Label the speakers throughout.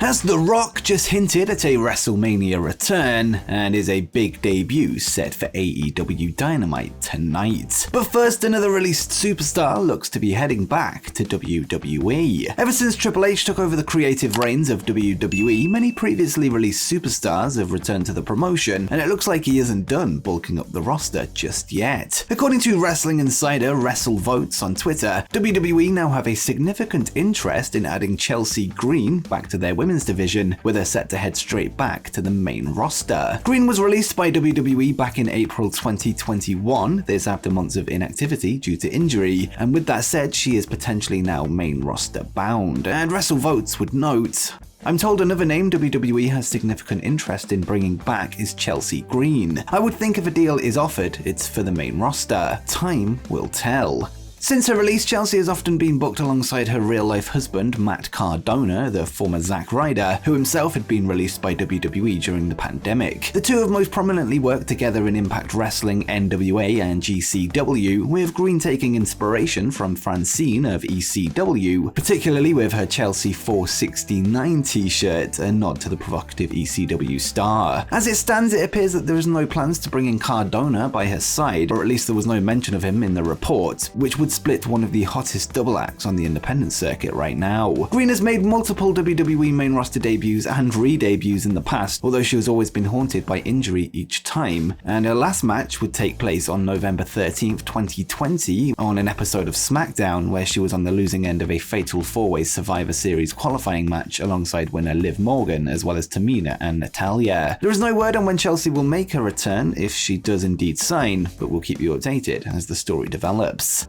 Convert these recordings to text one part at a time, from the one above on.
Speaker 1: Has The Rock just hinted at a WrestleMania return, and is a big debut set for AEW Dynamite tonight? But first, another released superstar looks to be heading back to WWE. Ever since Triple H took over the creative reins of WWE, many previously released superstars have returned to the promotion, and it looks like he isn't done bulking up the roster just yet. According to Wrestling Insider WrestleVotes on Twitter, WWE now have a significant interest in adding Chelsea Green back to their women's division, with her set to head straight back to the main roster. Green was released by WWE back in April 2021, this after months of inactivity due to injury, and with that said, she is potentially now main roster bound. And WrestleVotes would note, I'm told another name WWE has significant interest in bringing back is Chelsea Green. I would think if a deal is offered, it's for the main roster. Time will tell. Since her release, Chelsea has often been booked alongside her real-life husband, Matt Cardona, the former Zack Ryder, who himself had been released by WWE during the pandemic. The two have most prominently worked together in Impact Wrestling, NWA, and GCW, with Green taking inspiration from Francine of ECW, particularly with her Chelsea 469 t-shirt, a nod to the provocative ECW star. As it stands, it appears that there is no plans to bring in Cardona by her side, or at least there was no mention of him in the report, which would split one of the hottest double acts on the independent circuit right now. Green has made multiple WWE main roster debuts and re-debuts in the past, although she has always been haunted by injury each time, and her last match would take place on November 13th, 2020 on an episode of SmackDown where she was on the losing end of a fatal four-way Survivor Series qualifying match alongside winner Liv Morgan as well as Tamina and Natalya. There is no word on when Chelsea will make her return if she does indeed sign, but we'll keep you updated as the story develops.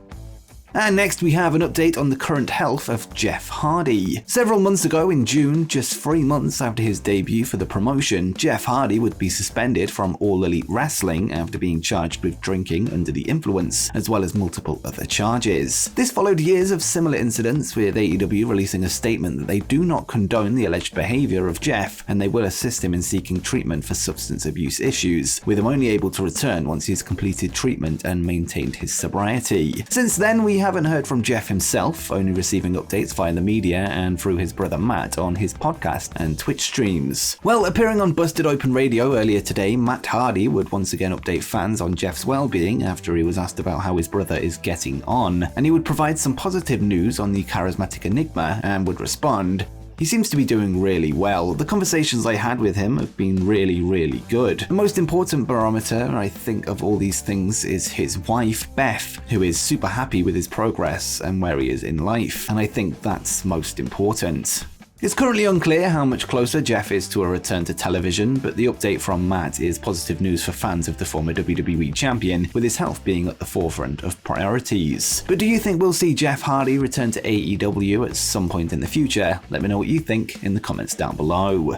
Speaker 1: And next we have an update on the current health of Jeff Hardy. Several months ago in June, just 3 months after his debut for the promotion, Jeff Hardy would be suspended from All Elite Wrestling after being charged with drinking under the influence, as well as multiple other charges. This followed years of similar incidents, with AEW releasing a statement that they do not condone the alleged behavior of Jeff, and they will assist him in seeking treatment for substance abuse issues, with him only able to return once he's completed treatment and maintained his sobriety. Since then, we haven't heard from Jeff himself, only receiving updates via the media and through his brother Matt on his podcast and Twitch streams. Well, appearing on Busted Open Radio earlier today, Matt Hardy would once again update fans on Jeff's well-being after he was asked about how his brother is getting on, and he would provide some positive news on the charismatic Enigma and would respond, "He seems to be doing really well. The conversations I had with him have been really good. The most important barometer, I think, of all these things is his wife, Beth, who is super happy with his progress and where he is in life, and I think that's most important." It's currently unclear how much closer Jeff is to a return to television, but the update from Matt is positive news for fans of the former WWE champion, with his health being at the forefront of priorities. But do you think we'll see Jeff Hardy return to AEW at some point in the future? Let me know what you think in the comments down below.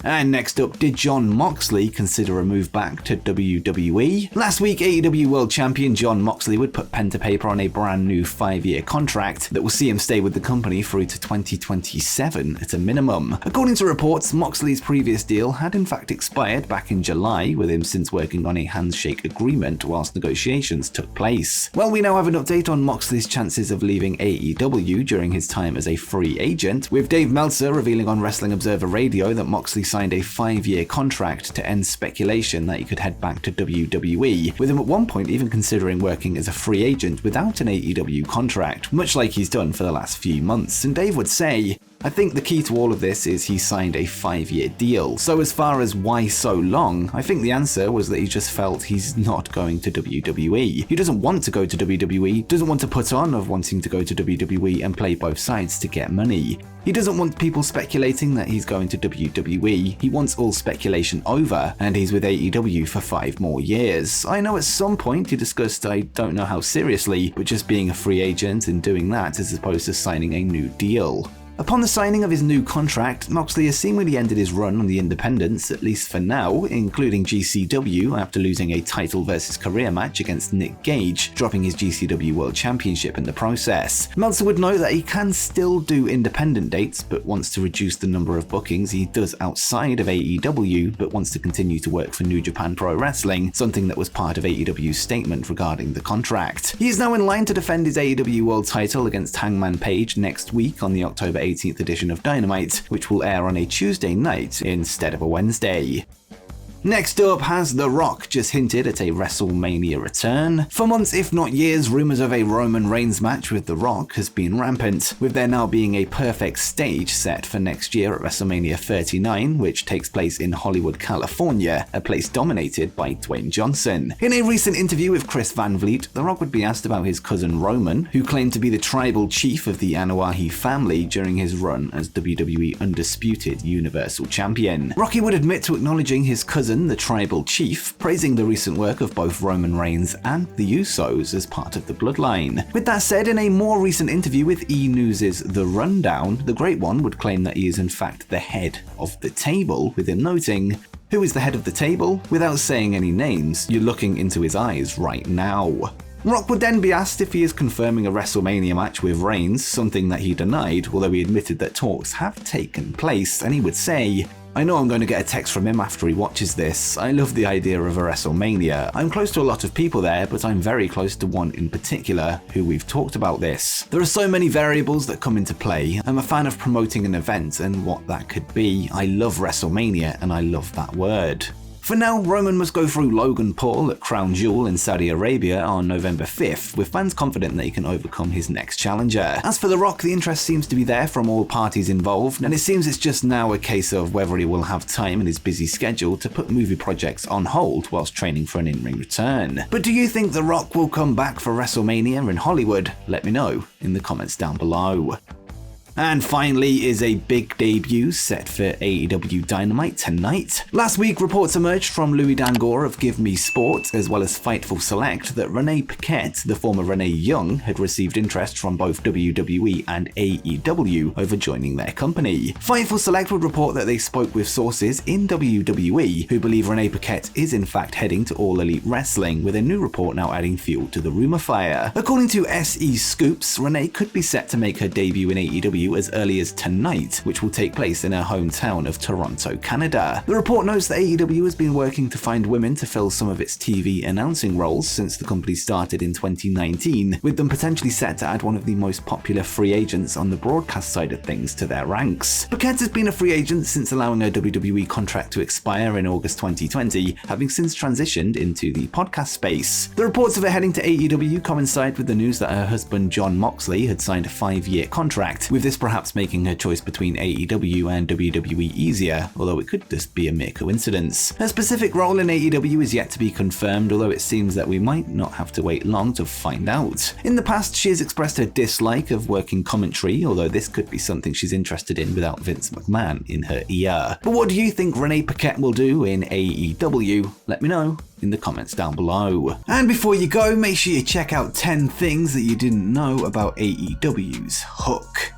Speaker 1: And next up, did Jon Moxley consider a move back to WWE? Last week, AEW World Champion Jon Moxley would put pen to paper on a brand new 5-year contract that will see him stay with the company through to 2027 at a minimum. According to reports, Moxley's previous deal had in fact expired back in July, with him since working on a handshake agreement whilst negotiations took place. Well, we now have an update on Moxley's chances of leaving AEW during his time as a free agent, with Dave Meltzer revealing on Wrestling Observer Radio that Moxley signed a 5-year contract to end speculation that he could head back to WWE, with him at one point even considering working as a free agent without an AEW contract, much like he's done for the last few months. And Dave would say, "I think the key to all of this is he signed a 5-year deal. So as far as why so long, I think the answer was that he just felt he's not going to WWE. He doesn't want to go to WWE, doesn't want to put on of wanting to go to WWE and play both sides to get money. He doesn't want people speculating that he's going to WWE. He wants all speculation over, and he's with AEW for 5 more years. I know at some point he discussed, I don't know how seriously, but just being a free agent and doing that as opposed to signing a new deal." Upon the signing of his new contract, Moxley has seemingly ended his run on the independents, at least for now, including GCW after losing a title versus career match against Nick Gage, dropping his GCW World Championship in the process. Meltzer would note that he can still do independent dates, but wants to reduce the number of bookings he does outside of AEW, but wants to continue to work for New Japan Pro Wrestling, something that was part of AEW's statement regarding the contract. He is now in line to defend his AEW World title against Hangman Page next week on the October 18th edition of Dynamite, which will air on a Tuesday night instead of a Wednesday. Next up, has The Rock just hinted at a WrestleMania return? For months, if not years, rumors of a Roman Reigns match with The Rock has been rampant, with there now being a perfect stage set for next year at WrestleMania 39, which takes place in Hollywood, California, a place dominated by Dwayne Johnson. In a recent interview with Chris Van Vliet, The Rock would be asked about his cousin Roman, who claimed to be the tribal chief of the Anoa'i family during his run as WWE Undisputed Universal Champion. Rocky would admit to acknowledging his cousin, the tribal chief, praising the recent work of both Roman Reigns and the Usos as part of the bloodline. With that said, in a more recent interview with E! News' The Rundown, the Great One would claim that he is in fact the head of the table, with him noting, "Who is the head of the table? Without saying any names, you're looking into his eyes right now." Rock would then be asked if he is confirming a WrestleMania match with Reigns, something that he denied, although he admitted that talks have taken place, and he would say, "I know I'm going to get a text from him after he watches this. I love the idea of a WrestleMania. I'm close to a lot of people there, but I'm very close to one in particular who we've talked about this. There are so many variables that come into play. I'm a fan of promoting an event and what that could be. I love WrestleMania and I love that word." For now, Roman must go through Logan Paul at Crown Jewel in Saudi Arabia on November 5th, with fans confident that he can overcome his next challenger. As for The Rock, the interest seems to be there from all parties involved, and it seems it's just now a case of whether he will have time in his busy schedule to put movie projects on hold whilst training for an in-ring return. But do you think The Rock will come back for WrestleMania in Hollywood? Let me know in the comments down below. And finally is a big debut set for AEW Dynamite tonight. Last week, reports emerged from Louis Dangoor of Give Me Sport, as well as Fightful Select, that Renee Paquette, the former Renee Young, had received interest from both WWE and AEW over joining their company. Fightful Select would report that they spoke with sources in WWE who believe Renee Paquette is in fact heading to All Elite Wrestling, with a new report now adding fuel to the rumor fire. According to SE Scoops, Renee could be set to make her debut in AEW as early as tonight, which will take place in her hometown of Toronto, Canada. The report notes that AEW has been working to find women to fill some of its TV announcing roles since the company started in 2019, with them potentially set to add one of the most popular free agents on the broadcast side of things to their ranks. Paquette has been a free agent since allowing her WWE contract to expire in August 2020, having since transitioned into the podcast space. The reports of her heading to AEW coincide with the news that her husband Jon Moxley had signed a 5-year contract, with this perhaps making her choice between AEW and WWE easier, although it could just be a mere coincidence. Her specific role in AEW is yet to be confirmed, although it seems that we might not have to wait long to find out. In the past, she has expressed her dislike of working commentary, although this could be something she's interested in without Vince McMahon in her ear. But what do you think Renee Paquette will do in AEW? Let me know in the comments down below. And before you go, make sure you check out 10 things that you didn't know about AEW's Hook.